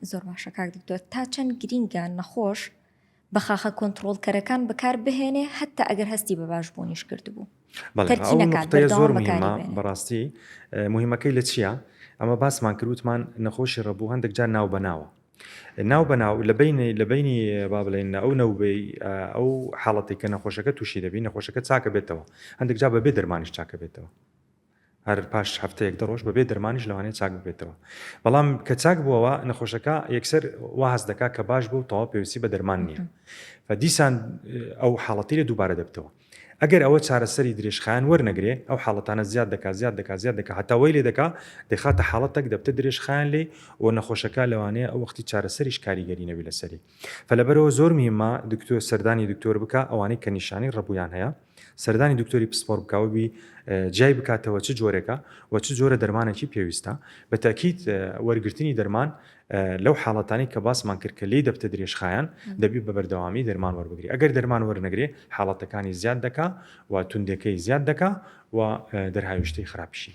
زۆر باشە کاک دکتۆر تا چەند گرینگە نەخۆش بە خاخە کۆنتڕۆڵکەرەکان بەکار بهێنێ حتا ئەگەر هەستی بە باشبوونیش کردبوو. بەڵێ ئەو نقطەیە زۆر مهمە بەڕاستی مهمەکەی لە چییە؟ ئەمە باسمان کردوتمان نەخۆشی ڕەبوو هەندێک جار ناو بەناوە ناو بەناو لە بینی با بڵێن ئەو نەوبەی ئەو حاڵەتی کە نەخۆشەکە تووشی دەبی نەخۆشەکە چاکە بێتەوە هەندێک جار بەبێ دەرمانیش چاکە بێتەوە هەر پاش هەفتەیەک دەڕۆژ بەبێ دەرمانیش لەوانەیە چاک بێتەوە بەڵام کە چاک بووەوە نەخۆشەکە یەکسەر وا هەست دەکات کە باش بوو تەواو پێویستی بە دەرمان نییە فەدیسان ئەو حاڵەتی لە دووبارە دەبتەوە ئەگەر ئەوە چارەسەری درێژخایەن وەرنەگرێ ئەو حاڵەتانە زیاد دەکات هەتا وەی لێ دەکات دەخاتە حاڵەتێک دەبتە درێژخایەن لێ و نەخۆشەکە لەوانەیە ئەو وەختی چارەسەریش کاریگەری نەبی لەسەری فلەبەرەوە زۆر میمە دکتۆر سەردانی دکتۆر بکە ئەوانەی کە نیشانی ڕەبوویان هەیە سەردانی دکتۆری پسپۆر بکاوبی جای بکاتەوە چ جۆرێکە و چ جۆرە دەرمانێکی پێویستە بە تاکید وەرگرتنی دەرمان لەو حاڵەتانی کە باسمان کرد کە لی دەبتە درێژخایەن دەبی بە بەردەوامی دەرمان وەربگری ئەگەر دەرمان وەرنەگرێ حاڵەتەکانی زیاد دەکا و توندەکەی زیاد دەکا و دەرهاویشتەی خراپشی